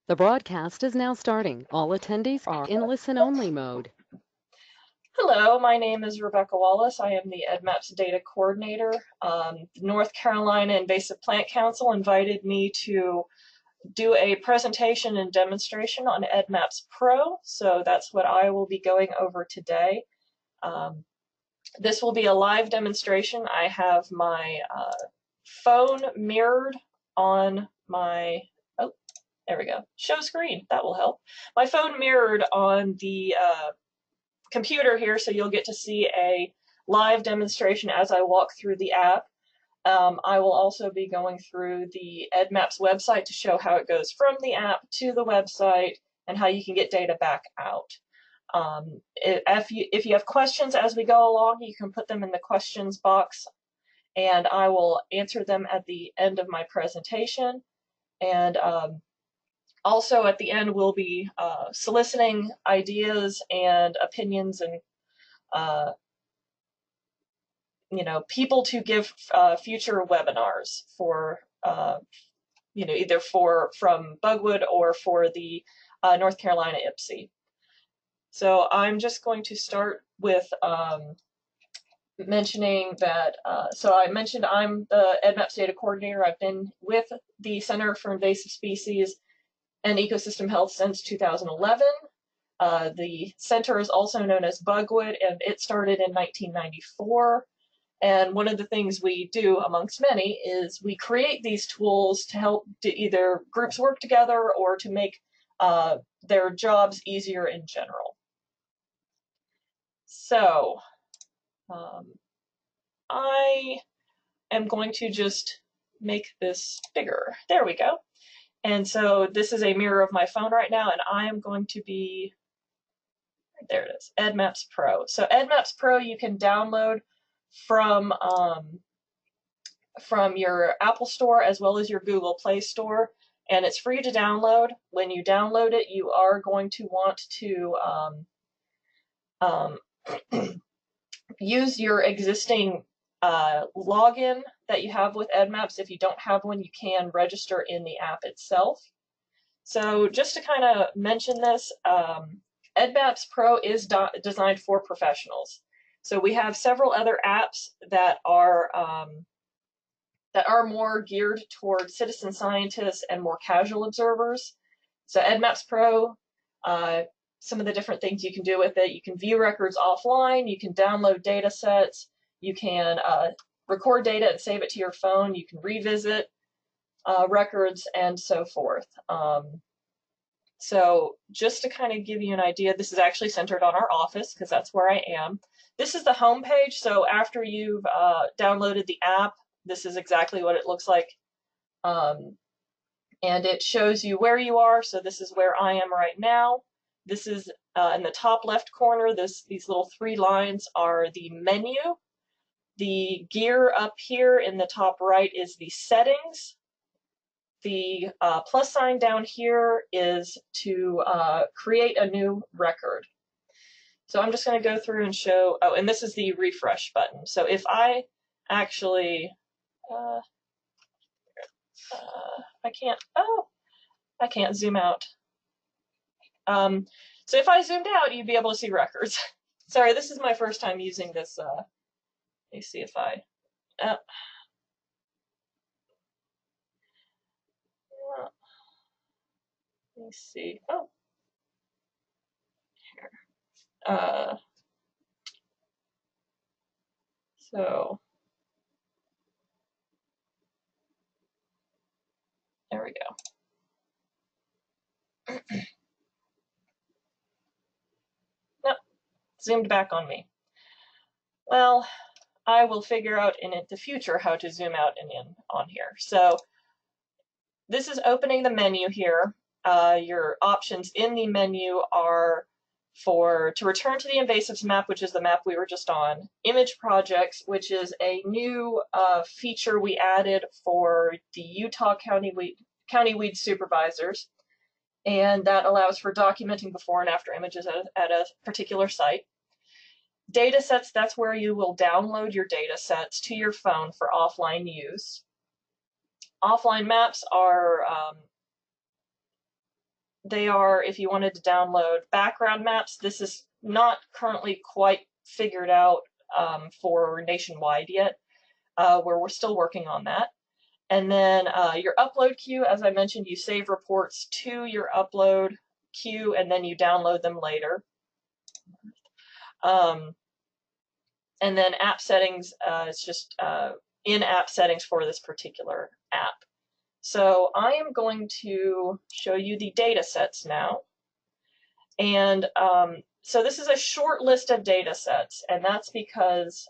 The broadcast is now starting. All attendees are in listen-only mode. Hello, my name is Rebecca Wallace. I am the EDDMapS data coordinator. The North Carolina Invasive Plant Council invited me to do a presentation and demonstration on EDDMapS Pro, so that's what I will be going over today. This will be a live demonstration. I have my phone mirrored on my, oh, there we go, show screen, that will help. My phone mirrored on the computer here, so you'll get to see a live demonstration as I walk through the app. I will also be going through the EDDMapS website to show how it goes from the app to the website and how you can get data back out. If you have questions as we go along, you can put them in the questions box and I will answer them at the end of my presentation. And also at the end, we'll be soliciting ideas and opinions and people to give future webinars for either from Bugwood or for the North Carolina IPSC. So I'm just going to start with mentioning that, so I mentioned I'm the EDDMapS data coordinator. I've been with the Center for Invasive Species and Ecosystem Health since 2011. The center is also known as Bugwood, and it started in 1994. And one of the things we do, amongst many, is we create these tools to help either groups work together or to make their jobs easier in general. So I am going to just make this bigger. There we go. And so this is a mirror of my phone right now, and I am going to be, there it is, EDDMapS Pro. So EDDMapS Pro you can download from your Apple Store as well as your Google Play Store, and it's free to download. When you download it, you are going to want to use your existing login that you have with EDDMapS. If you don't have one, you can register in the app itself. So just to kind of mention this, EDDMapS Pro is designed for professionals. So we have several other apps that are more geared toward citizen scientists and more casual observers. So EDDMapS Pro, some of the different things you can do with it: you can view records offline, you can download data sets, you can record data and save it to your phone, you can revisit records, and so forth. So just to kind of give you an idea, this is actually centered on our office because that's where I am. This is the home page. So after you've downloaded the app, this is exactly what it looks like. And it shows you where you are. So this is where I am right now. This is in the top left corner. These little three lines are the menu. The gear up here in the top right is the settings. The plus sign down here is to create a new record. So I'm just going to go through and show, oh, and this is the refresh button. So if I actually, I can't zoom out. So if I zoomed out, you'd be able to see records. Sorry, this is my first time using this. Let me see if I, let me see. Oh, here. So there we go. Nope, zoomed back on me. Well, I will figure out in the future how to zoom out and in on here. So this is opening the menu here. Your options in the menu are to return to the invasives map, which is the map we were just on, image projects, which is a new feature we added for the Utah County Weed Supervisors, and that allows for documenting before and after images at a particular site. Data sets, that's where you will download your data sets to your phone for offline use. Offline maps are they are, if you wanted to download background maps, this is not currently quite figured out for nationwide yet, where we're still working on that. And then your upload queue, as I mentioned, you save reports to your upload queue and then you download them later. And then app settings, it's just in-app settings for this particular app. So I am going to show you the data sets now. And so this is a short list of data sets, and that's because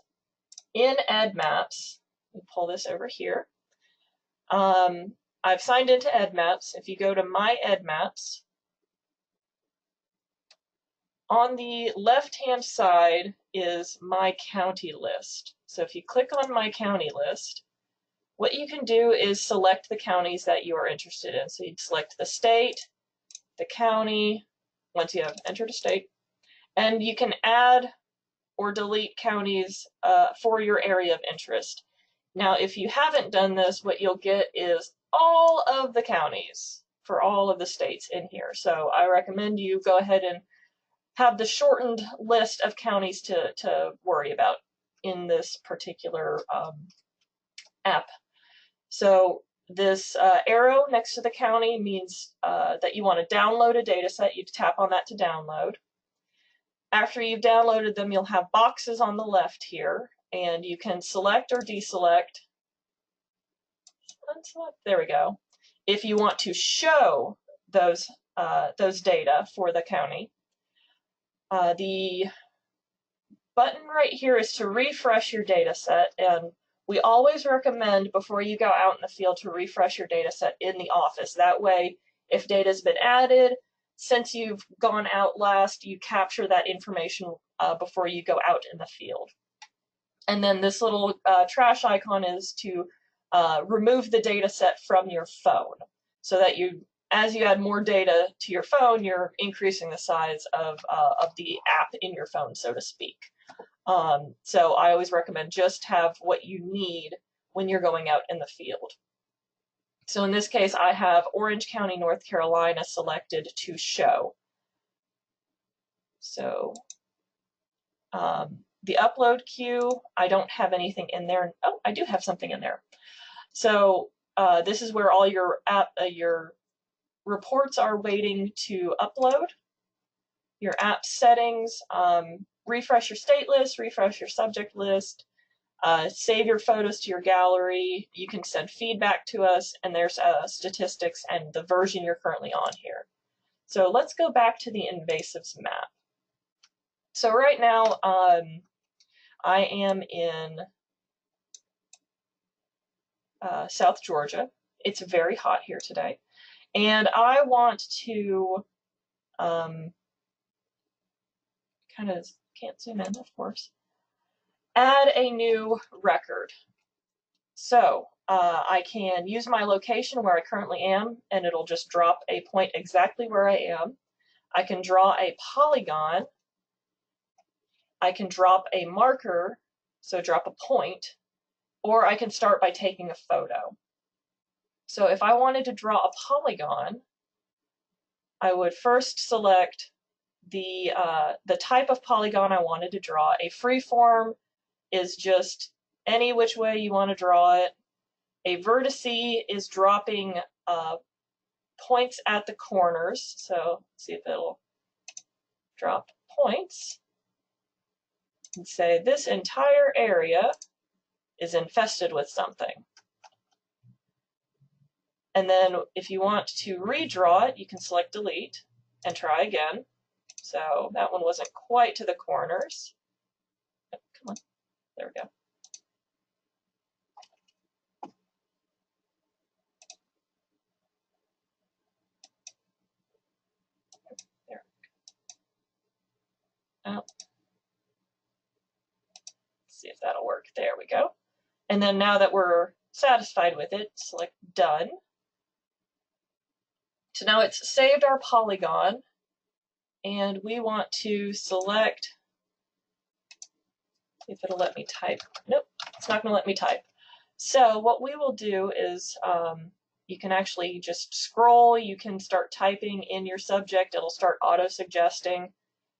in EDDMapS, let me pull this over here, I've signed into EDDMapS. If you go to My EDDMapS, on the left-hand side is My County List. So if you click on My County List, what you can do is select the counties that you are interested in. So you'd select the state, the county, once you have entered a state, and you can add or delete counties for your area of interest. Now, if you haven't done this, what you'll get is all of the counties for all of the states in here. So I recommend you go ahead and have the shortened list of counties to worry about in this particular app. So this arrow next to the county means that you want to download a data set. You tap on that to download. After you've downloaded them, you'll have boxes on the left here, and you can select or deselect. Unselect, there we go. If you want to show those data for the county. The button right here is to refresh your data set, and we always recommend before you go out in the field to refresh your data set in the office. That way, if data's been added, since you've gone out last, you capture that information before you go out in the field. And then this little trash icon is to remove the data set from your phone, so that as you add more data to your phone, you're increasing the size of the app in your phone, so to speak. So I always recommend just have what you need when you're going out in the field. So in this case, I have Orange County, North Carolina selected to show. So the upload queue, I don't have anything in there. Oh, I do have something in there. So this is where all your reports are waiting to upload. Your app settings, refresh your state list, refresh your subject list, save your photos to your gallery. You can send feedback to us, and there's statistics and the version you're currently on here. So let's go back to the Invasives map. So right now, I am in South Georgia. It's very hot here today. And I want to kind of, can't zoom in, of course, add a new record. So I can use my location where I currently am, and it'll just drop a point exactly where I am. I can draw a polygon. I can drop a marker, so drop a point, or I can start by taking a photo. So if I wanted to draw a polygon, I would first select the type of polygon I wanted to draw. A freeform is just any which way you want to draw it. A vertice is dropping points at the corners. So let's see if it'll drop points and say this entire area is infested with something. And then if you want to redraw it, you can select delete and try again. So that one wasn't quite to the corners. Oh, come on, there we go. There. Oh. Let's see if that'll work. There we go. And then now that we're satisfied with it, select done. So now it's saved our polygon, and we want to select, if it'll let me type. Nope, it's not going to let me type. So what we will do is You can actually just scroll, you can start typing in your subject, it'll start auto-suggesting.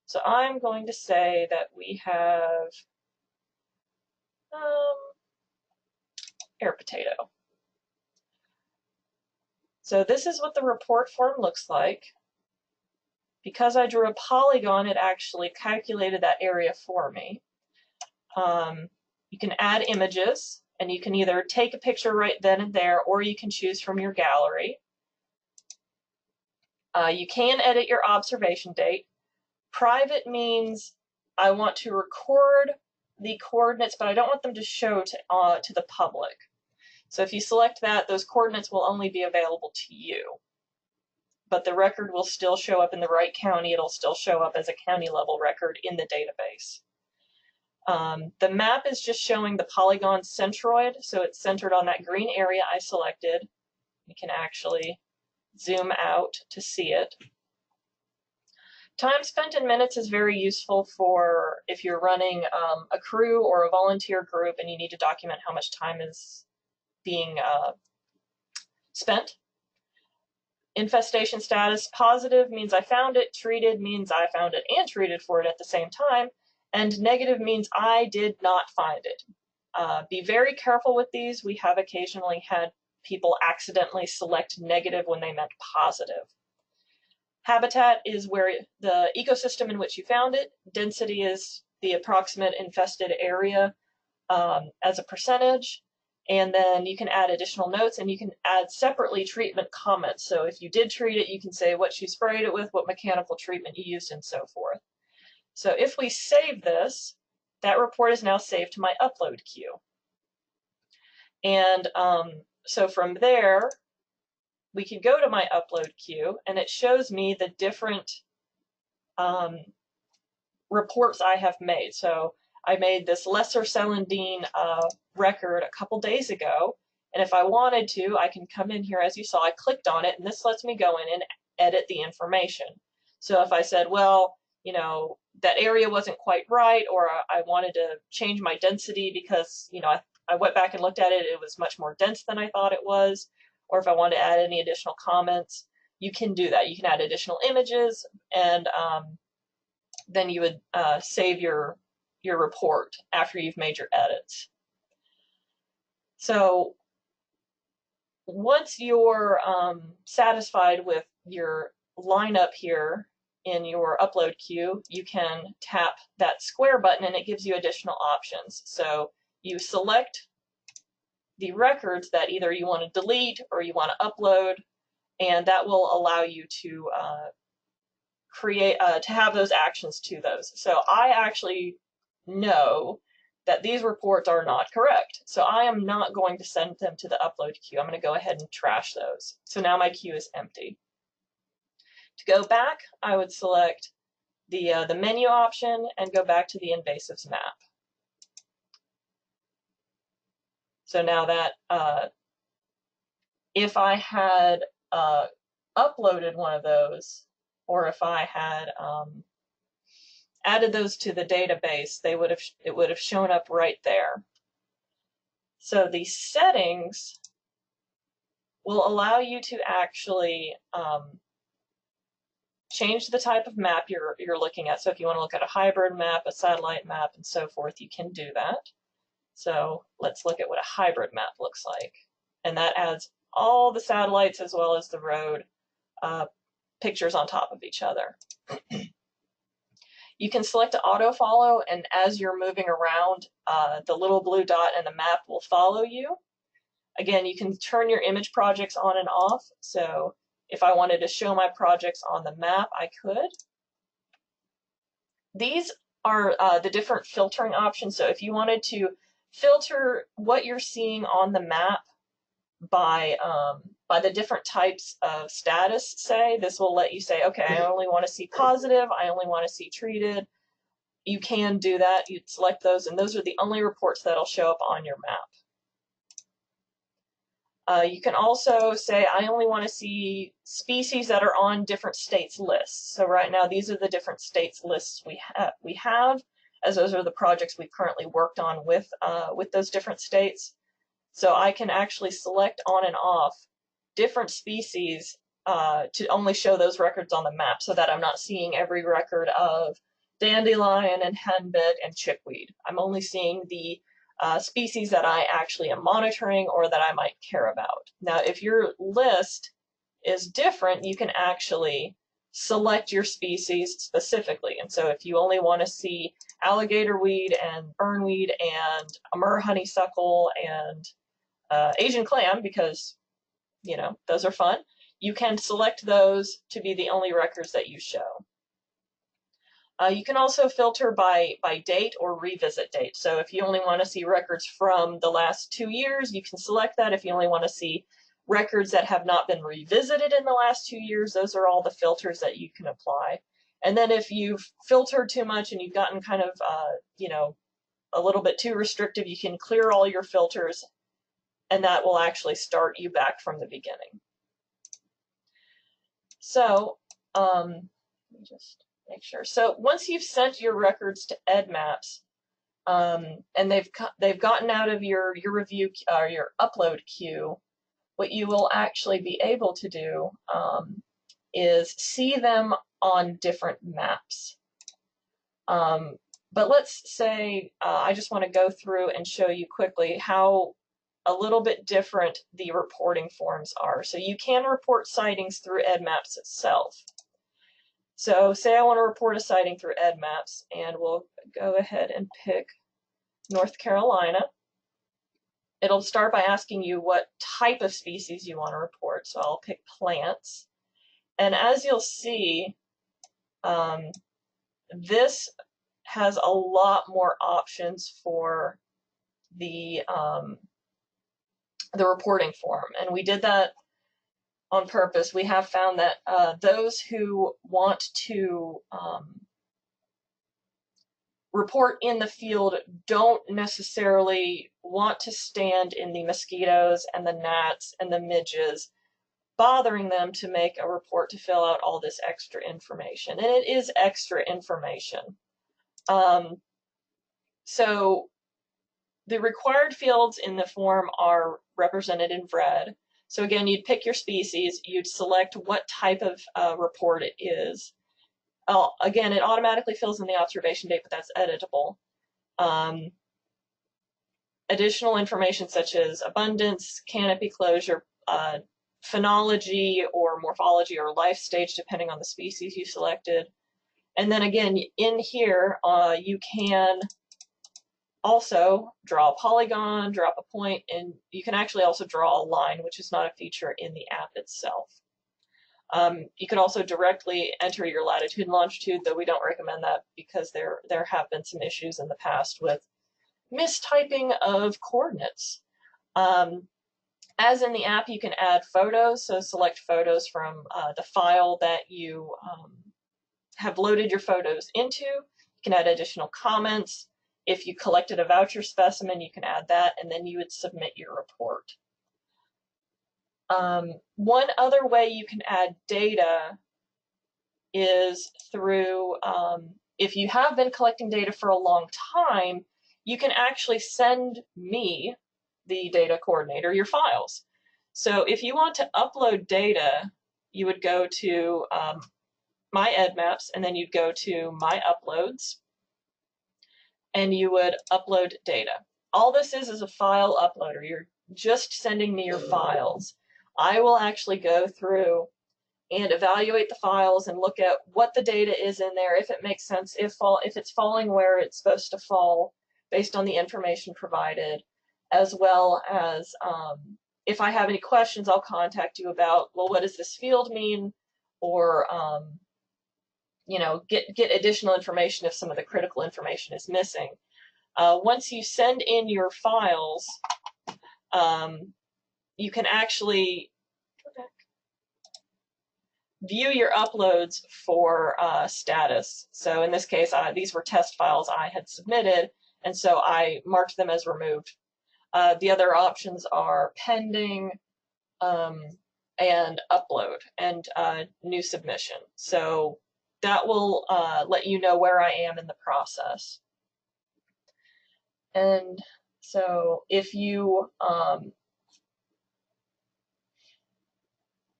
So I'm going to say that we have air potato. So this is what the report form looks like. Because I drew a polygon, it actually calculated that area for me. You can add images, and you can either take a picture right then and there, or you can choose from your gallery. You can edit your observation date. Private means I want to record the coordinates, but I don't want them to show to the public. So if you select that, those coordinates will only be available to you. But the record will still show up in the right county. It'll still show up as a county level record in the database. The map is just showing the polygon centroid, so it's centered on that green area I selected. You can actually zoom out to see it. Time spent in minutes is very useful for if you're running a crew or a volunteer group and you need to document how much time is being spent. Infestation status, positive means I found it, treated means I found it and treated for it at the same time, and negative means I did not find it. Be very careful with these. We have occasionally had people accidentally select negative when they meant positive. Habitat is where the ecosystem in which you found it. Density is the approximate infested area as a percentage. And then you can add additional notes, and you can add separately treatment comments. So if you did treat it, you can say what you sprayed it with, what mechanical treatment you used, and so forth. So if we save this, that report is now saved to my upload queue. And so from there, we can go to my upload queue, and it shows me the different reports I have made. So I made this lesser celandine record a couple days ago, and if I wanted to, I can come in here. As you saw, I clicked on it, and this lets me go in and edit the information. So if I said, well, you know, that area wasn't quite right, or I wanted to change my density because, you know, I went back and looked at it, it was much more dense than I thought it was, or if I wanted to add any additional comments, you can do that. You can add additional images, and then you would save your report after you've made your edits. So once you're satisfied with your lineup here in your upload queue, you can tap that square button and it gives you additional options. So you select the records that either you want to delete or you want to upload, and that will allow you to to have those actions to those. So I actually know that these reports are not correct. So I am not going to send them to the upload queue. I'm going to go ahead and trash those. So now my queue is empty. To go back, I would select the menu option and go back to the Invasives map. So now that if I had uploaded one of those, or if I had added those to the database, it would have shown up right there. So the settings will allow you to actually change the type of map you're looking at. So if you want to look at a hybrid map, a satellite map, and so forth, you can do that. So let's look at what a hybrid map looks like. And that adds all the satellites as well as the road pictures on top of each other. You can select auto follow, and as you're moving around, the little blue dot and the map will follow you. Again, you can turn your image projects on and off. So if I wanted to show my projects on the map, I could. These are the different filtering options. So if you wanted to filter what you're seeing on the map by the different types of status, say, this will let you say, okay, I only want to see positive, I only want to see treated. You can do that. You'd select those, and those are the only reports that'll show up on your map. You can also say, I only want to see species that are on different states lists. So right now, these are the different states lists we have, as those are the projects we've currently worked on with those different states. So I can actually select on and off different species to only show those records on the map so that I'm not seeing every record of dandelion and henbit and chickweed. I'm only seeing the species that I actually am monitoring or that I might care about. Now, if your list is different, you can actually select your species specifically. And so if you only want to see alligator weed and burnweed and Amur honeysuckle and Asian clam, because those are fun, you can select those to be the only records that you show. You can also filter by date or revisit date. So if you only want to see records from the last 2 years, you can select that. If you only want to see records that have not been revisited in the last 2 years, those are all the filters that you can apply. And then if you've filtered too much and you've gotten kind of, a little bit too restrictive, you can clear all your filters, and that will actually start you back from the beginning. So, let me just make sure. So once you've sent your records to EDDMapS, and they've gotten out of your review or your upload queue, what you will actually be able to do is see them on different maps. But let's say I just want to go through and show you quickly how a little bit different the reporting forms are. So you can report sightings through EDDMapS itself. So say I want to report a sighting through EDDMapS, and we'll go ahead and pick North Carolina. It'll start by asking you what type of species you want to report. So I'll pick plants. And as you'll see, this has a lot more options for the reporting form. And we did that on purpose. We have found that those who want to report in the field don't necessarily want to stand in the mosquitoes and the gnats and the midges, bothering them to make a report to fill out all this extra information. And it is extra information. So the required fields in the form are represented in red. So again, you'd pick your species, you'd select what type of report it is. Again, it automatically fills in the observation date, but that's editable. Additional information such as abundance, canopy closure, phenology or morphology or life stage, depending on the species you selected. And then again, in here, you can also draw a polygon, drop a point, and you can actually also draw a line, which is not a feature in the app itself. You can also directly enter your latitude and longitude, though we don't recommend that because there have been some issues in the past with mistyping of coordinates. As in the app, you can add photos, so select photos from the file that you have loaded your photos into. You can add additional comments. If you collected a voucher specimen, you can add that, and then you would submit your report. One other way you can add data is through, if you have been collecting data for a long time, you can actually send me, the data coordinator, your files. So if you want to upload data, you would go to My EDDMapS, and then you'd go to My Uploads, and you would upload data. All this is a file uploader. You're just sending me your files. I will actually go through and evaluate the files and look at what the data is in there, if it makes sense, if it's falling where it's supposed to fall based on the information provided, as well as if I have any questions, I'll contact you about, well, what does this field mean? Or get additional information if some of the critical information is missing. Once you send in your files, you can actually view your uploads for status. So in this case, these were test files I had submitted, and so I marked them as removed. The other options are pending and upload and new submission. So that will let you know where I am in the process. And so if you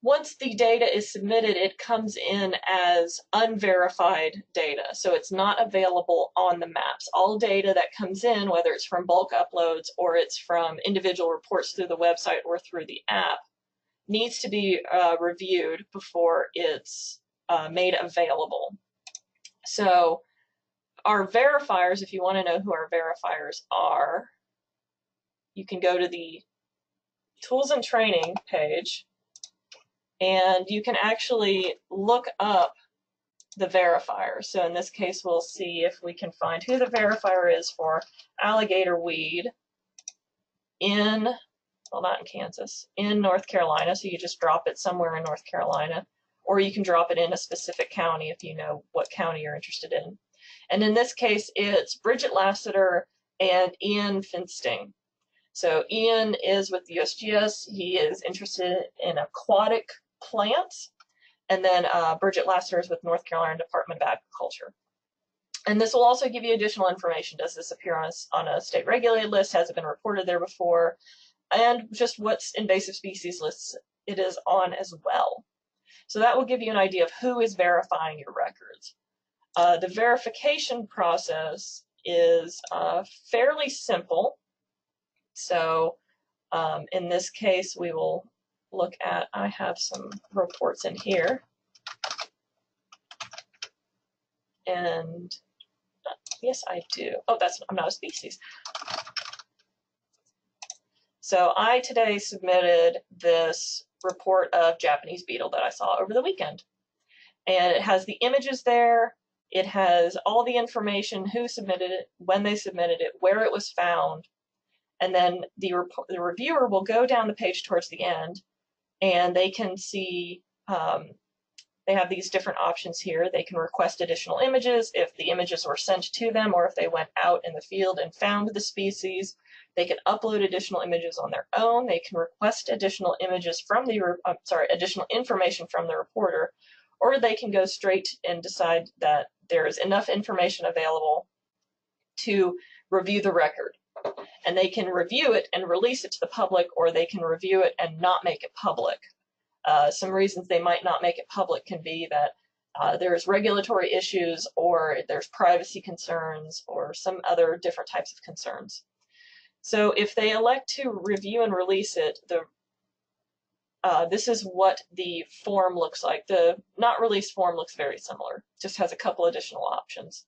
once the data is submitted, it comes in as unverified data. So it's not available on the maps. All data that comes in, whether it's from bulk uploads or it's from individual reports through the website or through the app, needs to be reviewed before it's made available. So our verifiers, if you want to know who our verifiers are, you can go to the Tools and Training page, and you can actually look up the verifier. So in this case, we'll see if we can find who the verifier is for alligator weed in, well, not in Kansas, in North Carolina. So you just drop it somewhere in North Carolina, or you can drop it in a specific county if you know what county you're interested in. And in this case, it's Bridget Lassiter and Ian Finsting. So Ian is with the USGS. He is interested in aquatic plants. And then Bridget Lassiter is with North Carolina Department of Agriculture. And this will also give you additional information. Does this appear on a state regulated list? Has it been reported there before? And just what's invasive species lists it is on as well. So that will give you an idea of who is verifying your records. The verification process is fairly simple. So in this case, we will look at, I have some reports in here. And yes, I do. Oh, I'm not a species. So I today submitted this report of Japanese beetle that I saw over the weekend. And it has the images there. It has all the information, who submitted it, when they submitted it, where it was found. And then the reviewer will go down the page towards the end, and they can see, they have these different options here. They can request additional images if the images were sent to them, or if they went out in the field and found the species. They can upload additional images on their own. They can request additional images from additional information from the reporter, or they can go straight and decide that there is enough information available to review the record. And they can review it and release it to the public, or they can review it and not make it public. Some reasons they might not make it public can be that there's regulatory issues, or there's privacy concerns, or some other different types of concerns. So if they elect to review and release it, this is what the form looks like. The not released form looks very similar, just has a couple additional options.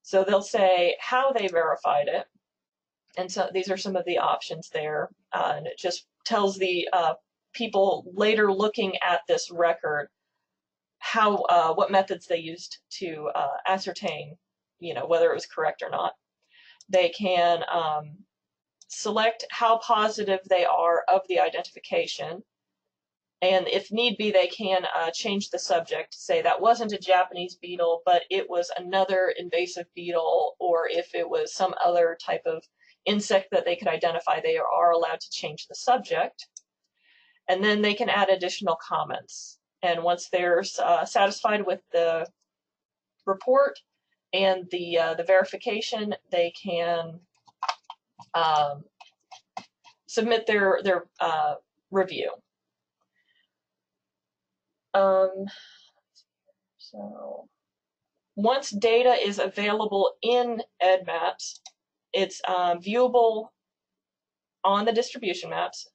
So they'll say how they verified it. And so these are some of the options there. And it just tells the people later looking at this record how what methods they used to ascertain, whether it was correct or not. They can select how positive they are of the identification. And if need be, they can change the subject, say that wasn't a Japanese beetle, but it was another invasive beetle, or if it was some other type of insect that they could identify, they are allowed to change the subject. And then they can add additional comments. And once they're satisfied with the report and the verification, they can submit their review. So once data is available in EDDMapS, it's viewable on the distribution maps.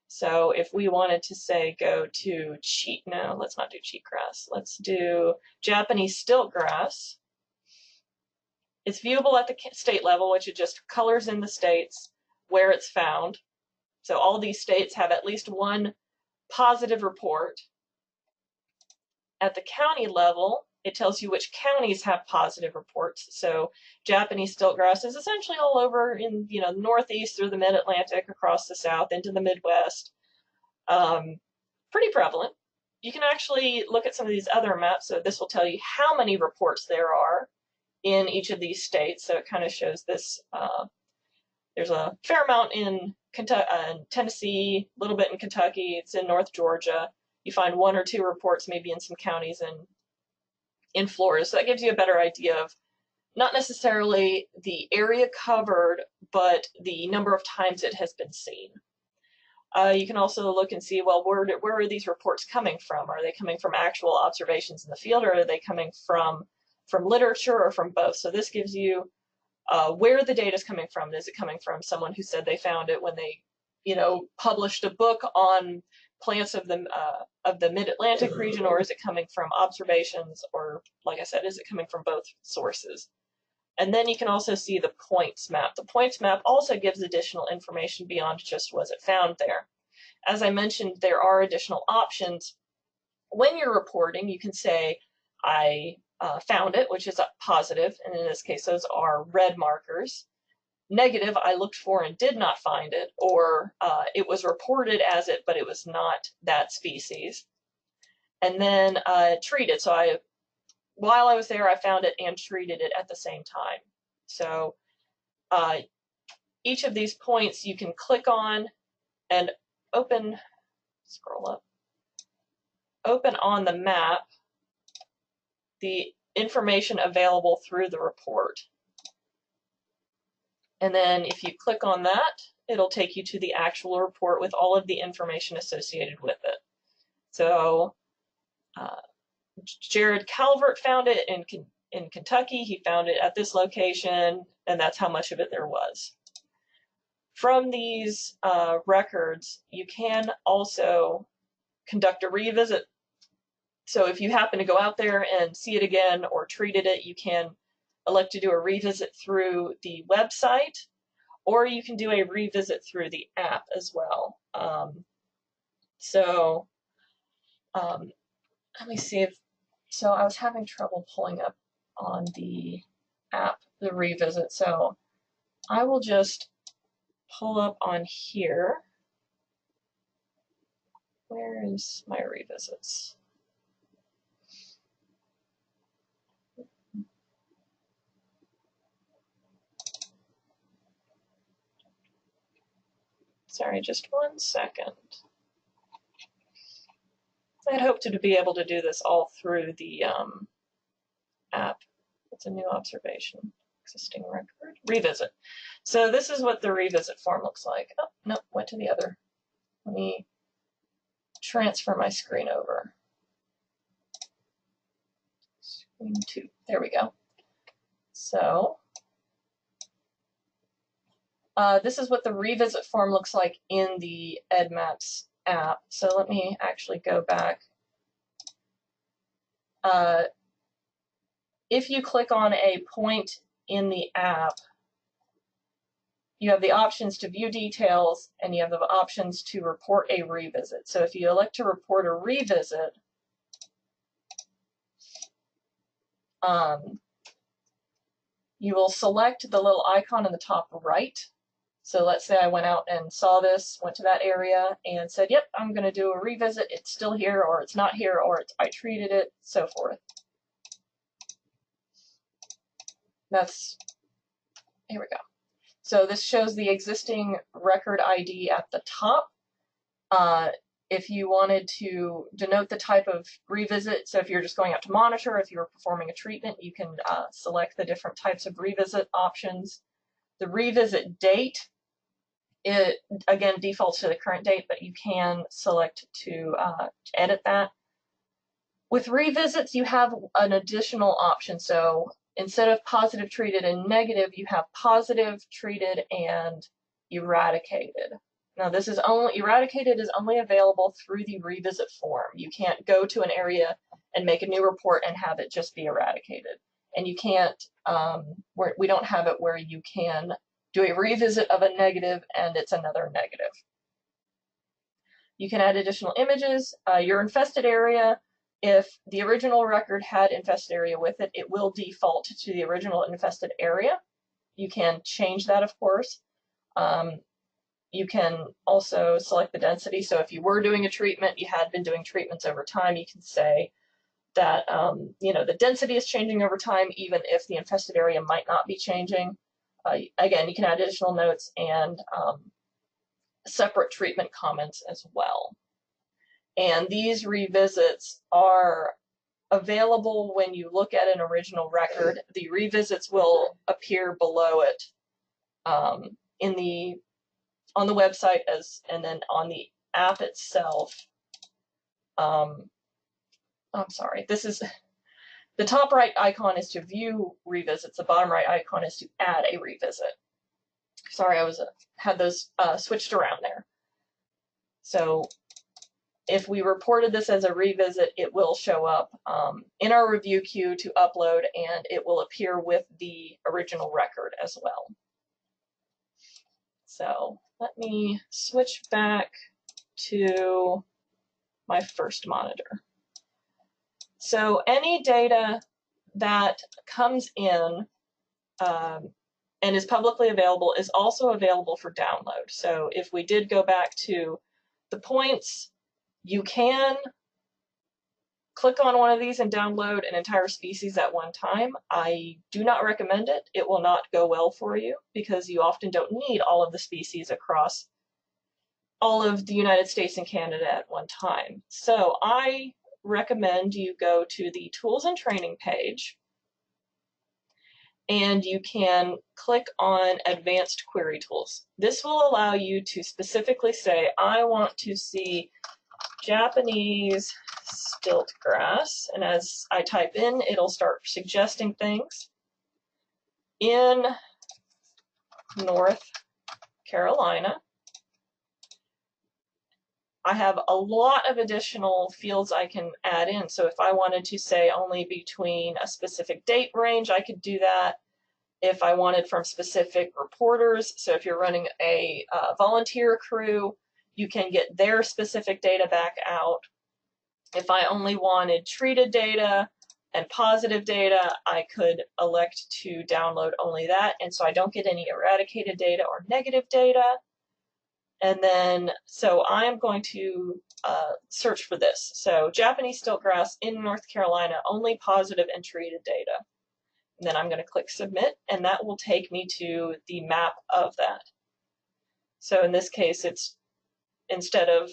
So if we wanted to say go to let's not do cheatgrass. Let's do Japanese stiltgrass. It's viewable at the state level, which it just colors in the states where it's found. So all these states have at least one positive report. At the county level, it tells you which counties have positive reports. So Japanese stiltgrass is essentially all over in the Northeast through the Mid-Atlantic, across the South, into the Midwest. Pretty prevalent. You can actually look at some of these other maps. So this will tell you how many reports there are in each of these states. So it kind of shows this. There's a fair amount in Tennessee, a little bit in Kentucky. It's in North Georgia. You find one or two reports maybe in some counties in Florida. So that gives you a better idea of not necessarily the area covered, but the number of times it has been seen. You can also look and see, well, where are these reports coming from? Are they coming from actual observations in the field, or are they coming from literature, or from both? So this gives you where the data is coming from. Is it coming from someone who said they found it when they, published a book on plants of the Mid-Atlantic region, or is it coming from observations, or, like I said, is it coming from both sources? And then you can also see the points map. The points map also gives additional information beyond just was it found there. As I mentioned, there are additional options. When you're reporting, you can say, I found it, which is a positive, and in this case, those are red markers. Negative, I looked for and did not find it, or it was reported as it, but it was not that species. And then treated, so while I was there, I found it and treated it at the same time. So each of these points you can click on and open, scroll up, open on the map the information available through the report. And then if you click on that, it'll take you to the actual report with all of the information associated with it. So Jared Calvert found it in Kentucky. He found it at this location, and that's how much of it there was. From these records, you can also conduct a revisit. So if you happen to go out there and see it again or treated it, you can elect to do a revisit through the website, or you can do a revisit through the app as well. Let me see so I was having trouble pulling up on the app, the revisit. So I will just pull up on here. Where is my revisits? Sorry, just 1 second. I'd hoped to be able to do this all through the app. It's a new observation. Existing record. Revisit. So this is what the revisit form looks like. Oh, no, went to the other. Let me transfer my screen over. Screen 2. There we go. So this is what the revisit form looks like in the EDDMapS app. So let me actually go back. If you click on a point in the app, you have the options to view details, and you have the options to report a revisit. So if you elect to report a revisit, you will select the little icon in the top right. So let's say I went out and saw this, went to that area and said, yep, I'm going to do a revisit. It's still here, or it's not here, or I treated it, so forth. Here we go. So this shows the existing record ID at the top. If you wanted to denote the type of revisit, so if you're just going out to monitor, if you're performing a treatment, you can select the different types of revisit options. The revisit date, it again defaults to the current date, but you can select to edit that. With revisits, you have an additional option. So instead of positive, treated, and negative, you have positive, treated, and eradicated. Now this is eradicated is only available through the revisit form. You can't go to an area and make a new report and have it just be eradicated. And you can't, we don't have it where you can do a revisit of a negative and it's another negative. You can add additional images. Your infested area, if the original record had infested area with it, it will default to the original infested area. You can change that, of course. You can also select the density. So if you were doing a treatment, you had been doing treatments over time, you can say that the density is changing over time, even if the infested area might not be changing. Again, you can add additional notes and separate treatment comments as well. And these revisits are available when you look at an original record. The revisits will appear below it in the on the website and then on the app itself. I'm sorry, this is the top right icon is to view revisits. The bottom right icon is to add a revisit. Sorry, I had those switched around there. So if we reported this as a revisit, it will show up in our review queue to upload, and it will appear with the original record as well. So let me switch back to my first monitor. So any data that comes in and is publicly available is also available for download. So if we did go back to the points, you can click on one of these and download an entire species at one time. I do not recommend it. It will not go well for you because you often don't need all of the species across all of the United States and Canada at one time. So I recommend you go to the Tools and Training page, and you can click on Advanced Query Tools. This will allow you to specifically say, I want to see Japanese stilt grass, and as I type in, it'll start suggesting things. In North Carolina, I have a lot of additional fields I can add in. So if I wanted to say only between a specific date range, I could do that. If I wanted from specific reporters, so if you're running a volunteer crew, you can get their specific data back out. If I only wanted treated data and positive data, I could elect to download only that, and so I don't get any eradicated data or negative data. And then, so I'm going to search for this. So Japanese stiltgrass in North Carolina, only positive and treated data. And then I'm going to click submit, and that will take me to the map of that. So in this case, it's instead of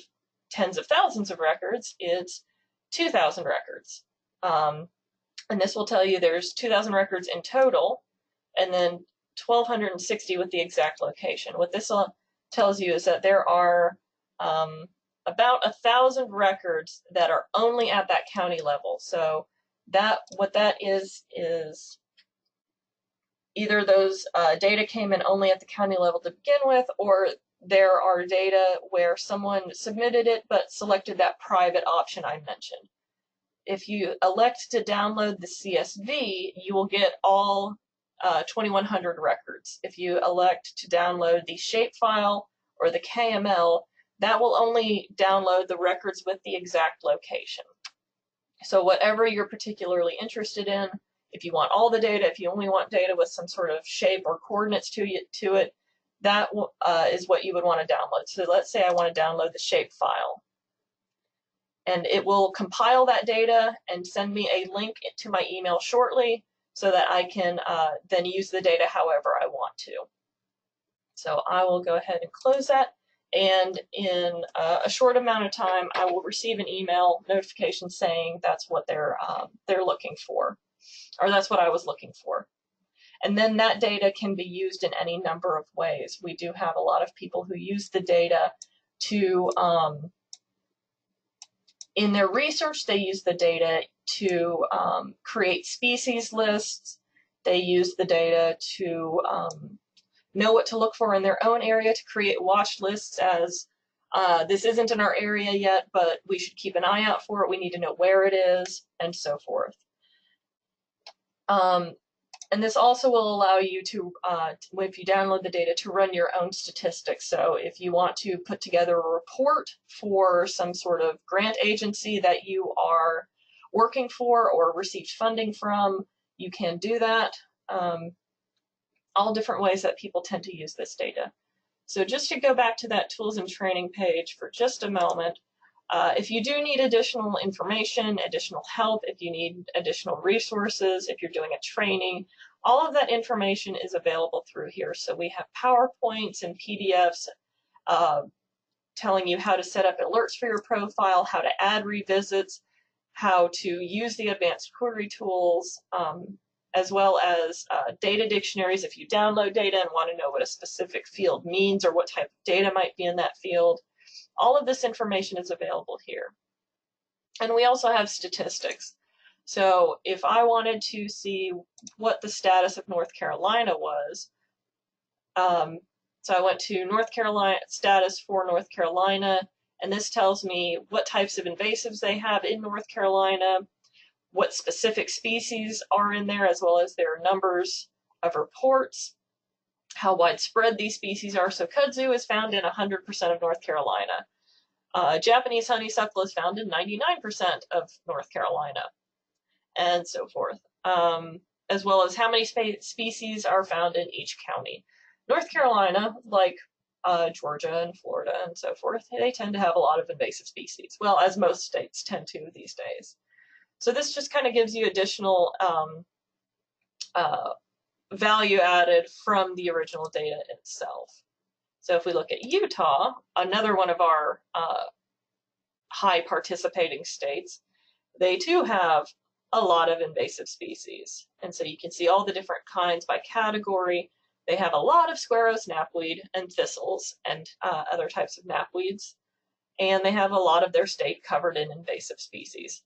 tens of thousands of records, it's 2,000 records. And this will tell you there's 2,000 records in total, and then 1,260 with the exact location. What this tells you is that there are about 1,000 records that are only at that county level. So what that is either those data came in only at the county level to begin with, or there are data where someone submitted it but selected that private option I mentioned. If you elect to download the CSV, you will get all 2,100 records. If you elect to download the shapefile or the KML, that will only download the records with the exact location. So whatever you're particularly interested in, if you want all the data, if you only want data with some sort of shape or coordinates to it, that is what you would want to download. So let's say I want to download the shape file. And it will compile that data and send me a link to my email shortly so that I can then use the data however I want to. So I will go ahead and close that. And in a short amount of time, I will receive an email notification saying that's what they're looking for, or that's what I was looking for. And then that data can be used in any number of ways. We do have a lot of people who use the data to in their research, they use the data to create species lists. They use the data to know what to look for in their own area, to create watch lists as this isn't in our area yet, but we should keep an eye out for it. We need to know where it is, and so forth. And this also will allow you to, if you download the data, to run your own statistics. So if you want to put together a report for some sort of grant agency that you are working for or received funding from, you can do that. All different ways that people tend to use this data. So just to go back to that tools and training page for just a moment, if you do need additional information, additional help, if you need additional resources, if you're doing a training, all of that information is available through here. So we have PowerPoints and PDFs telling you how to set up alerts for your profile, how to add revisits, how to use the advanced query tools, as well as data dictionaries if you download data and want to know what a specific field means or what type of data might be in that field. All of this information is available here. And we also have statistics. So if I wanted to see what the status of North Carolina was, so I went to North Carolina, status for North Carolina, and this tells me what types of invasives they have in North Carolina, what specific species are in there, as well as their numbers of reports, how widespread these species are. So kudzu is found in 100% of North Carolina. Japanese honeysuckle is found in 99% of North Carolina, and so forth, as well as how many species are found in each county. North Carolina, like Georgia and Florida and so forth, they tend to have a lot of invasive species, well, as most states tend to these days. So this just kind of gives you additional value added from the original data itself. So if we look at Utah, another one of our high participating states, they too have a lot of invasive species. And so you can see all the different kinds by category. They have a lot of squarrows, knapweed, and thistles, and other types of knapweeds. And they have a lot of their state covered in invasive species.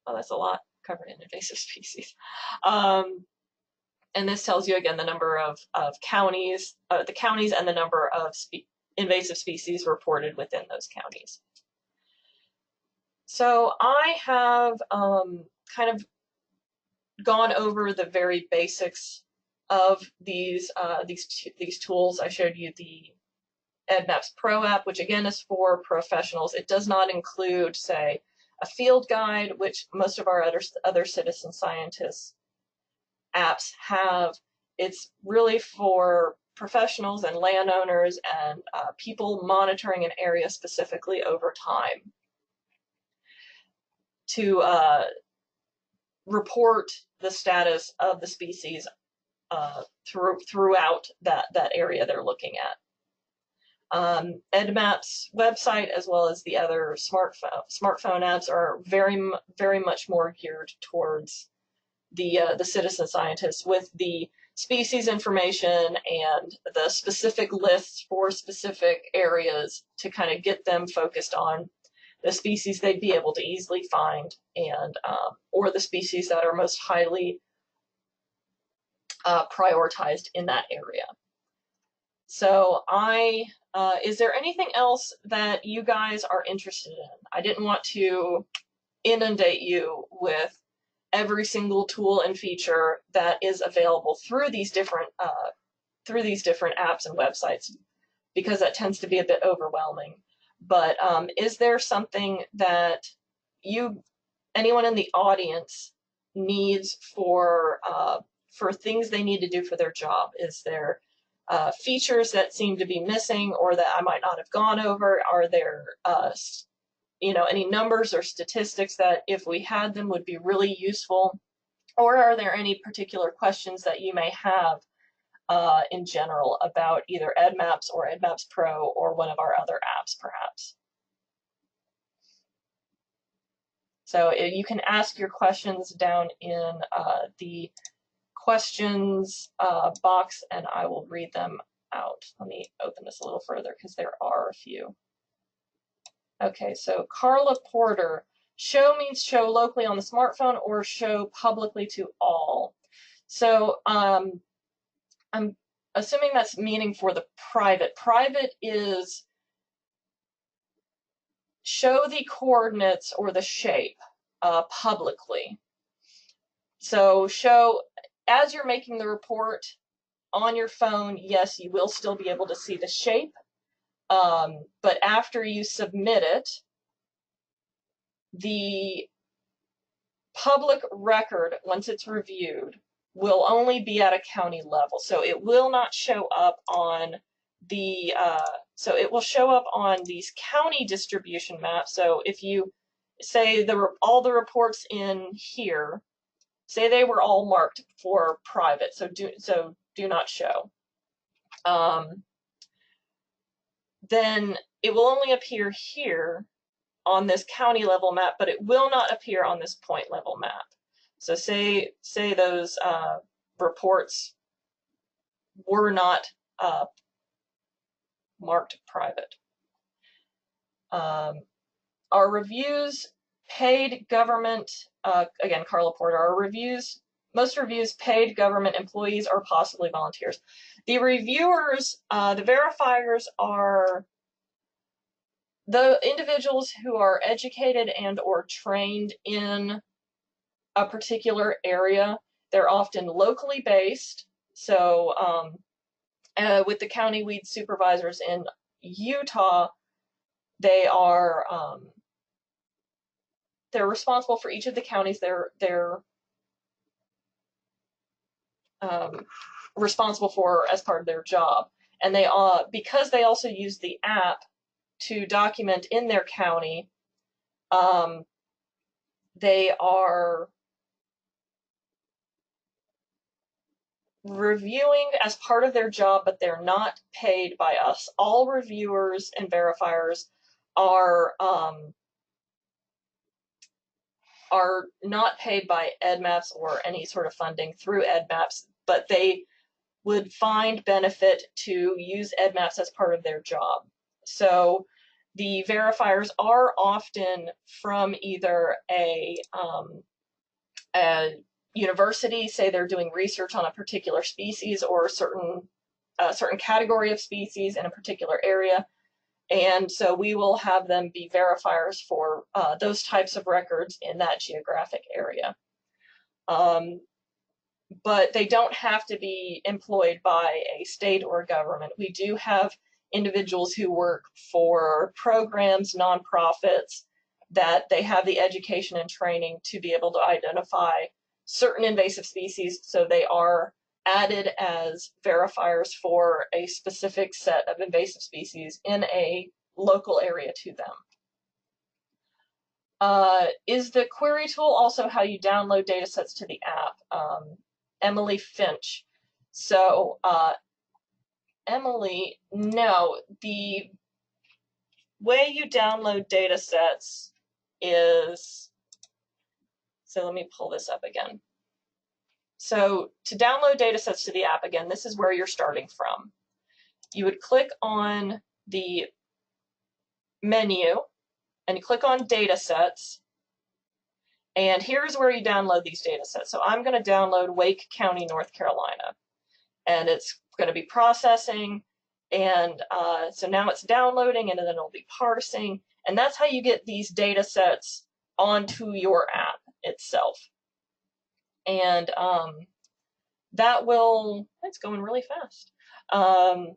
Oh, that's a lot covered in invasive species. And this tells you, again, the number of counties, the counties and the number of invasive species reported within those counties. So I have kind of gone over the very basics of these tools. I showed you the EDDMapS Pro app, which again is for professionals. It does not include, say, a field guide, which most of our other citizen scientists apps have. It's really for professionals and landowners and people monitoring an area specifically over time to report the status of the species throughout that area they're looking at. EDDMapS website, as well as the other smartphone apps, are very much more geared towards the citizen scientists, with the species information and the specific lists for specific areas to kind of get them focused on the species they'd be able to easily find, and or the species that are most highly prioritized in that area. So is there anything else that you guys are interested in? I didn't want to inundate you with every single tool and feature that is available through these different apps and websites, because that tends to be a bit overwhelming. But is there something that anyone in the audience needs for things they need to do for their job? Is there features that seem to be missing or that I might not have gone over? Are there any numbers or statistics that if we had them would be really useful? Or are there any particular questions that you may have in general about either EDDMapS or EDDMapS Pro or one of our other apps, perhaps? So you can ask your questions down in the questions box, and I will read them out. Let me open this a little further because there are a few. Okay, so Carla Porter, show means show locally on the smartphone or show publicly to all. So I'm assuming that's meaning for the private. Private is show the coordinates or the shape publicly. So show, as you're making the report on your phone, yes, you will still be able to see the shape. But after you submit it, the public record, once it's reviewed, will only be at a county level. So it will not show up on the, so it will show up on these county distribution maps. So if you say all the reports in here, say they were all marked for private, so do not show. Then it will only appear here on this county level map, but it will not appear on this point level map. So say those reports were not marked private. Our reviews paid government, again, Carla Porter, most reviews paid government employees or possibly volunteers. The reviewers, the verifiers are the individuals who are educated and or trained in a particular area. They're often locally based. So with the county weed supervisors in Utah, they are they're responsible for each of the counties they're responsible for as part of their job. And they because they also use the app to document in their county, they are reviewing as part of their job, but they're not paid by us. All reviewers and verifiers are not paid by EDDMapS or any sort of funding through EDDMapS, but they would find benefit to use EDDMapS as part of their job. So the verifiers are often from either a university, say they're doing research on a particular species or a certain category of species in a particular area. And so we will have them be verifiers for those types of records in that geographic area. But they don't have to be employed by a state or government. We do have individuals who work for programs, nonprofits, that they have the education and training to be able to identify certain invasive species, so they are added as verifiers for a specific set of invasive species in a local area to them. Is the query tool also how you download data sets to the app? Emily Finch. So Emily, no, the way you download data sets is, so let me pull this up again. So to download data sets to the app, again, this is where you're starting from. You would click on the menu and you click on data sets, and here's where you download these data sets. So I'm going to download Wake County, North Carolina, and it's going to be processing, and so now it's downloading, and then it'll be parsing, and that's how you get these data sets onto your app itself. And that will, it's going really fast. So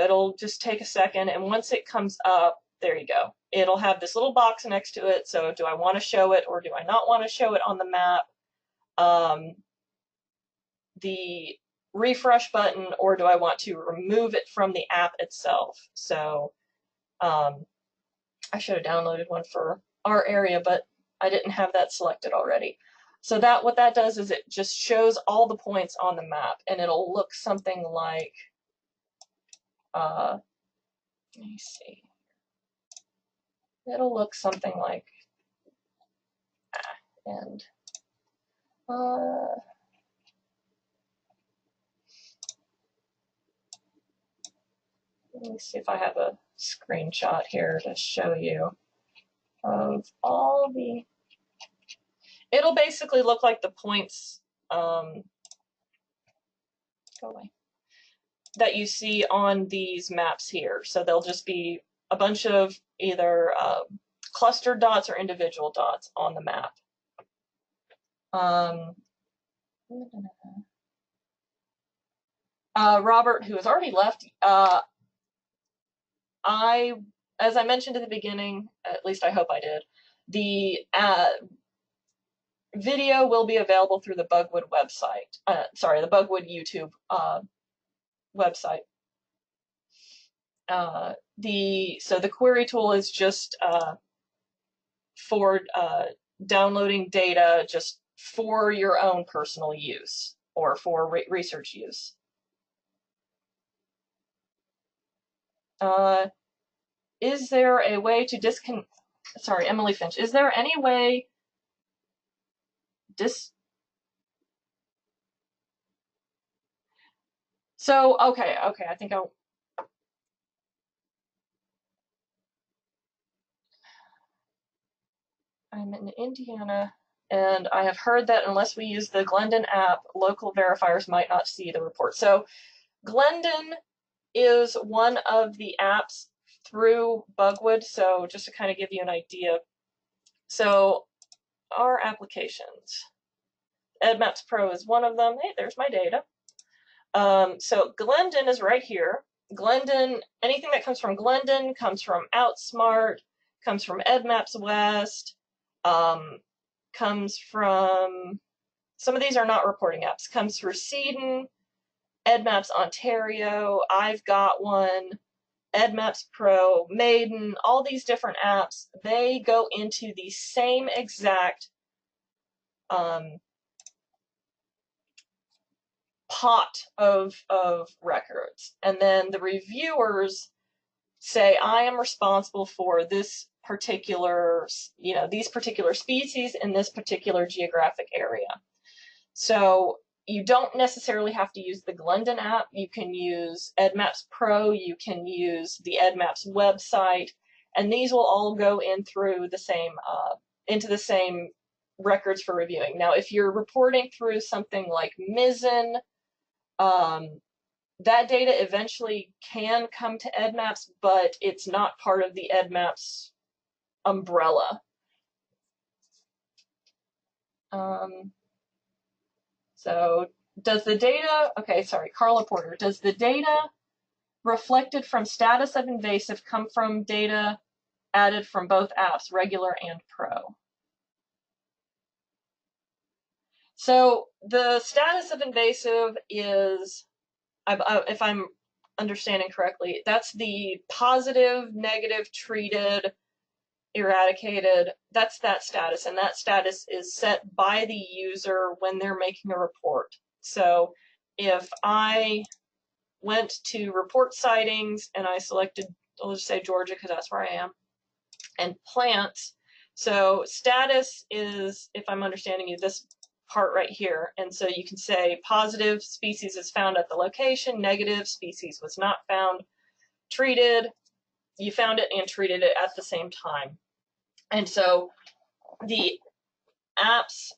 it'll just take a second, and once it comes up, there you go. It'll have this little box next to it, so do I want to show it or do I not want to show it on the map? The refresh button, or do I want to remove it from the app itself? So I should have downloaded one for our area, but I didn't have that selected already. So that what that does is it just shows all the points on the map, and it'll look something like, let me see. It'll look something like, and let me see if I have a screenshot here to show you of all the, it'll basically look like the points, go away, that you see on these maps here. So they'll just be a bunch of either clustered dots or individual dots on the map. Robert, who has already left, as I mentioned at the beginning, at least I hope I did, the video will be available through the Bugwood website. Sorry, the Bugwood YouTube website. So the query tool is just for downloading data just for your own personal use or for research use. Is there a way to sorry, Emily Finch, is there any way So, okay, I think I'm in Indiana, and I have heard that unless we use the Glendon app, local verifiers might not see the report. So Glendon is one of the apps through Bugwood. So just to kind of give you an idea. So our applications, EDDMapS Pro is one of them. Hey, there's my data. So Glendon is right here. Glendon, anything that comes from Glendon comes from Outsmart, comes from EDDMapS West, comes from, some of these are not reporting apps, comes through Seedon, EDDMapS Ontario, I've Got One, EDDMapS Pro, Maiden, all these different apps, they go into the same exact pot of records. And then the reviewers say, I am responsible for this particular, these particular species in this particular geographic area. So you don't necessarily have to use the Glendon app. You can use EDDMapS Pro, you can use the EDDMapS website, and these will all go in through the same, into the same records for reviewing. Now, if you're reporting through something like Mizzen, that data eventually can come to EDDMapS, but it's not part of the EDDMapS umbrella. So does the data, okay, sorry, Carla Porter, does the data reflected from status of invasive come from data added from both apps, regular and pro? So the status of invasive is, if I'm understanding correctly, that's the positive, negative, treated, eradicated, that's that status, and that status is set by the user when they're making a report. So if I went to report sightings and I selected, I'll just say Georgia because that's where I am, and plants, so status is, if I'm understanding you, this part right here, and so you can say positive species is found at the location, negative species was not found, treated, you found it and treated it at the same time. And so the apps,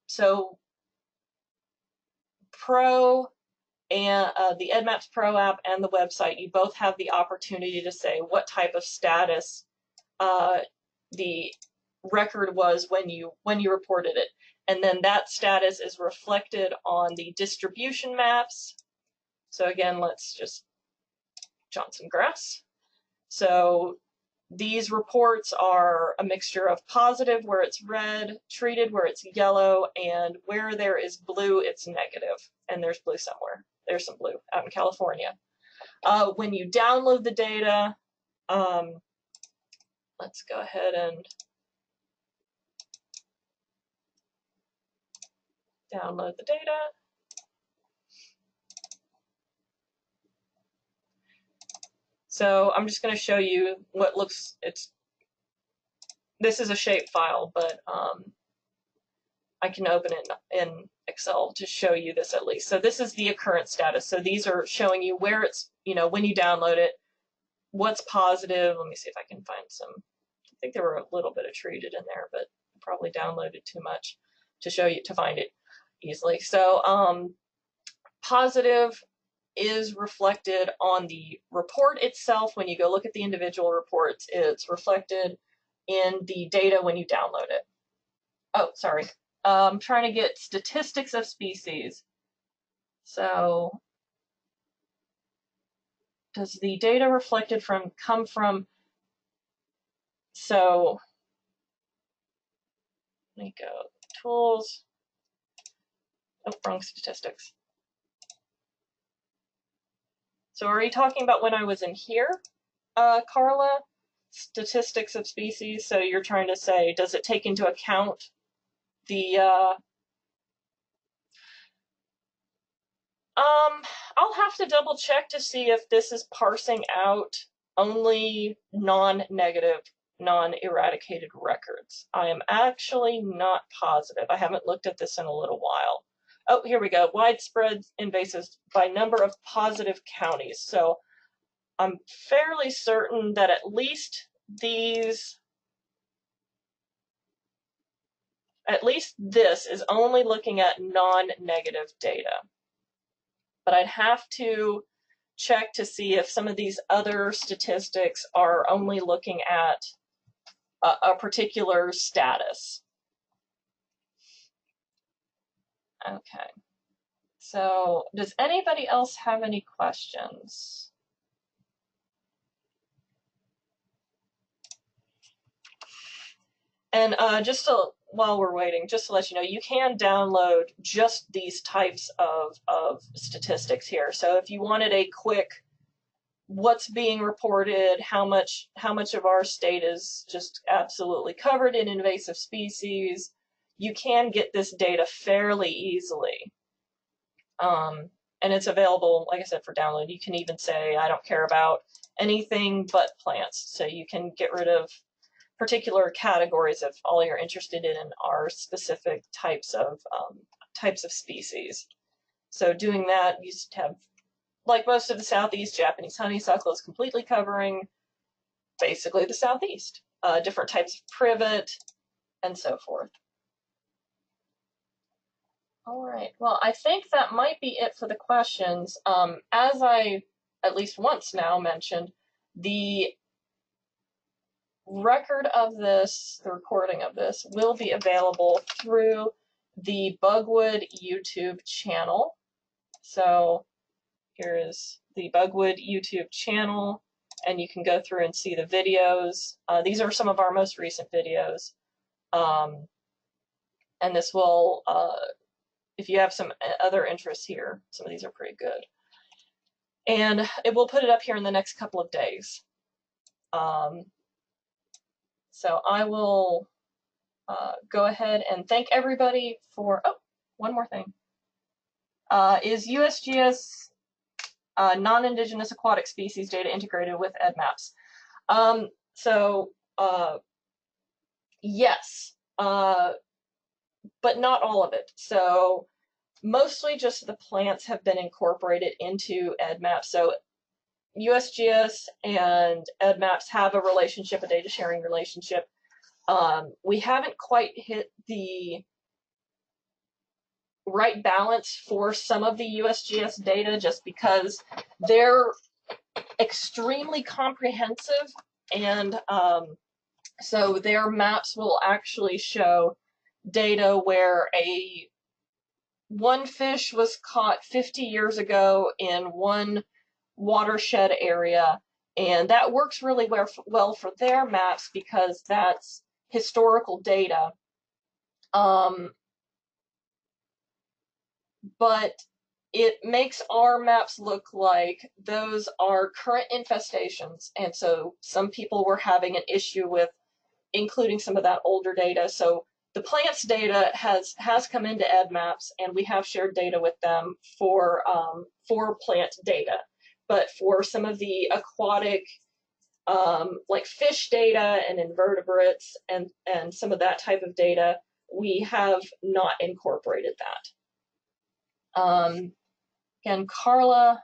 so Pro and the EDDMapS Pro app and the website, you both have the opportunity to say what type of status the record was when you reported it. And then that status is reflected on the distribution maps. So again, let's just Johnson grass. So these reports are a mixture of positive, where it's red, treated, where it's yellow, and where there is blue, it's negative. And there's blue somewhere. There's some blue out in California. When you download the data, let's go ahead and download the data. So I'm just going to show you what looks, this is a shape file, but I can open it in Excel to show you this at least. So this is the occurrence status. So these are showing you where it's, when you download it, what's positive. Let me see if I can find some. I think there were a little bit of treated in there, but probably downloaded too much to show you, to find it easily. So positive is reflected on the report itself. When you go look at the individual reports, it's reflected in the data when you download it. Oh, sorry. I'm trying to get statistics of species. So does the data reflected come from, so let me go, tools, oh, wrong statistics. So are you talking about when I was in here, Carla? Statistics of species, so you're trying to say, does it take into account the, I'll have to double check to see if this is parsing out only non-negative non-eradicated records. I am actually not positive. I haven't looked at this in a little while. Oh, here we go. Widespread invasives by number of positive counties. So I'm fairly certain that at least this is only looking at non-negative data. But I'd have to check to see if some of these other statistics are only looking at a particular status. Okay. So does anybody else have any questions? And while we're waiting, just to let you know, you can download just these types of statistics here. So if you wanted a quick what's being reported, how much of our state is just absolutely covered in invasive species, you can get this data fairly easily. And it's available, like I said, for download. You can even say, I don't care about anything but plants. So you can get rid of particular categories if all you're interested in are specific types of species. So doing that, you just have, like most of the Southeast, Japanese honeysuckle is completely covering basically the Southeast. Different types of privet, and so forth. All right, well, I think that might be it for the questions. As I at least once now mentioned, the record of this, the recording of this, will be available through the Bugwood YouTube channel. So here is the Bugwood YouTube channel, and you can go through and see the videos. These are some of our most recent videos. And this will, if you have some other interests here, some of these are pretty good. And it will put it up here in the next couple of days. So I will go ahead and thank everybody for, oh, one more thing. Is USGS non-indigenous aquatic species data integrated with EDDMapS? Yes, but not all of it. So mostly just the plants have been incorporated into EDDMapS. So USGS and EDDMapS have a relationship, a data sharing relationship. We haven't quite hit the right balance for some of the USGS data just because they're extremely comprehensive, and so their maps will actually show data where one fish was caught 50 years ago in one watershed area, and that works really well for their maps because that's historical data. But it makes our maps look like those are current infestations, and so some people were having an issue with including some of that older data. So the plants data has come into EDDMapS, and we have shared data with them for plant data. But for some of the aquatic, like fish data and invertebrates and some of that type of data, we have not incorporated that. Again, Carla.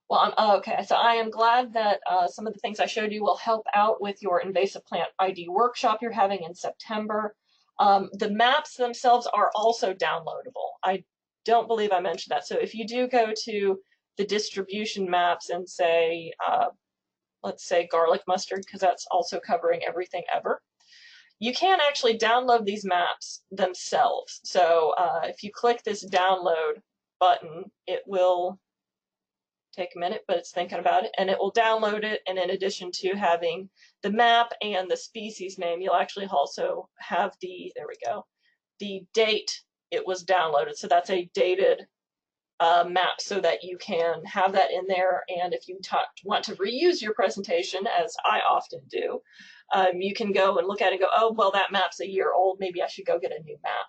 Well, okay, so I am glad that some of the things I showed you will help out with your invasive plant ID workshop you're having in September. The maps themselves are also downloadable. I don't believe I mentioned that. So if you do go to the distribution maps and say, let's say garlic mustard, because that's also covering everything ever, you can actually download these maps themselves. So if you click this download button, it will take a minute, but it's thinking about it, and it will download it. And in addition to having the map and the species name, you'll actually also have the, there we go, the date it was downloaded. So that's a dated map, so that you can have that in there. And if you want to reuse your presentation, as I often do, you can go and look at it and go, oh, well, that map's a year old. Maybe I should go get a new map.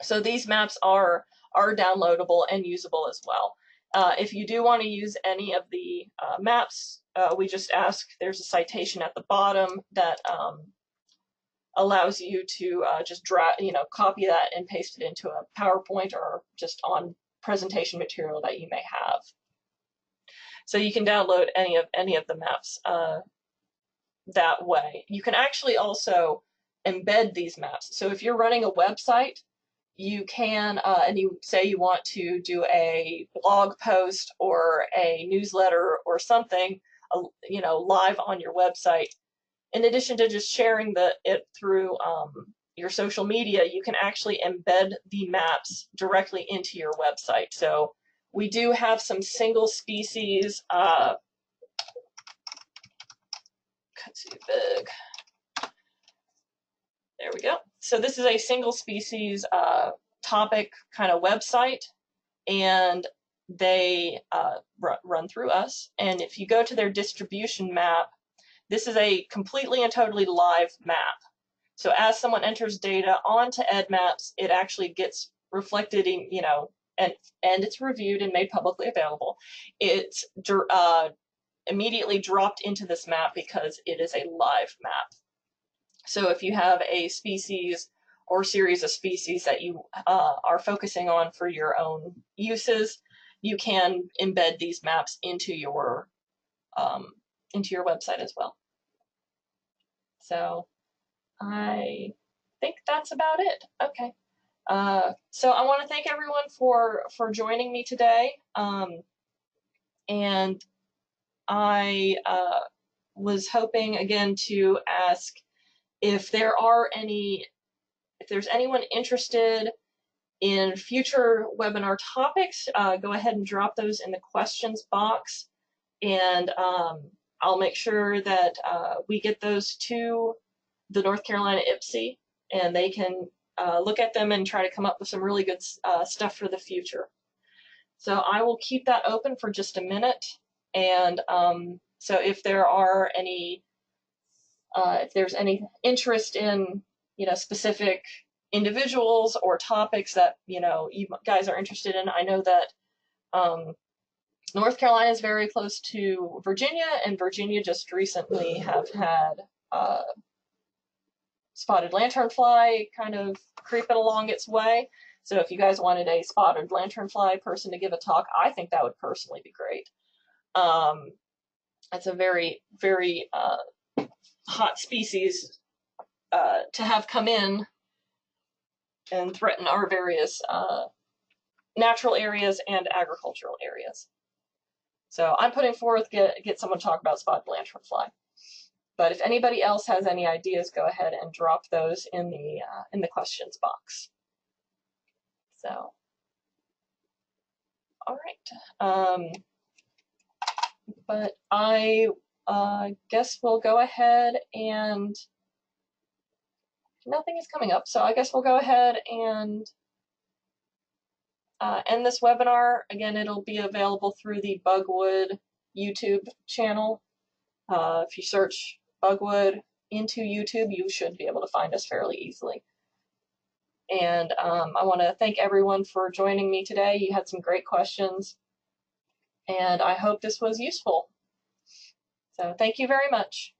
So these maps are downloadable and usable as well. If you do want to use any of the maps, we just ask, there's a citation at the bottom that allows you to just copy that and paste it into a PowerPoint or just on presentation material that you may have. So you can download any of the maps that way. You can actually also embed these maps. So if you're running a website, you can, and you say you want to do a blog post or a newsletter or something, live on your website. In addition to just sharing it through your social media, you can actually embed the maps directly into your website. So we do have some single species, cut too big. There we go. So this is a single species topic kind of website, and they run through us. And if you go to their distribution map, this is a completely and totally live map. So as someone enters data onto EDDMapS, it actually gets reflected in, and it's reviewed and made publicly available. It's immediately dropped into this map because it is a live map. So if you have a species or series of species that you are focusing on for your own uses, you can embed these maps into your website as well. So I think that's about it. Okay. So I want to thank everyone for joining me today. And I was hoping again to ask if there's anyone interested in future webinar topics, go ahead and drop those in the questions box, and I'll make sure that we get those to the North Carolina IPSI, and they can look at them and try to come up with some really good stuff for the future. So I will keep that open for just a minute, and so if there are any, if there's any interest in specific individuals or topics that you guys are interested in, I know that North Carolina is very close to Virginia, and Virginia just recently have had spotted lanternfly kind of creeping along its way. So if you guys wanted a spotted lanternfly person to give a talk, I think that would personally be great. It's a very, very hot species to have come in and threaten our various natural areas and agricultural areas. So I'm putting forth get someone to talk about spotted lanternfly. But if anybody else has any ideas, go ahead and drop those in the questions box. So, all right. But I guess we'll go ahead and nothing is coming up. So I guess we'll go ahead and end this webinar. Again, it'll be available through the Bugwood YouTube channel. If you search Bugwood into YouTube, you should be able to find us fairly easily. And I want to thank everyone for joining me today. You had some great questions, and I hope this was useful. So thank you very much.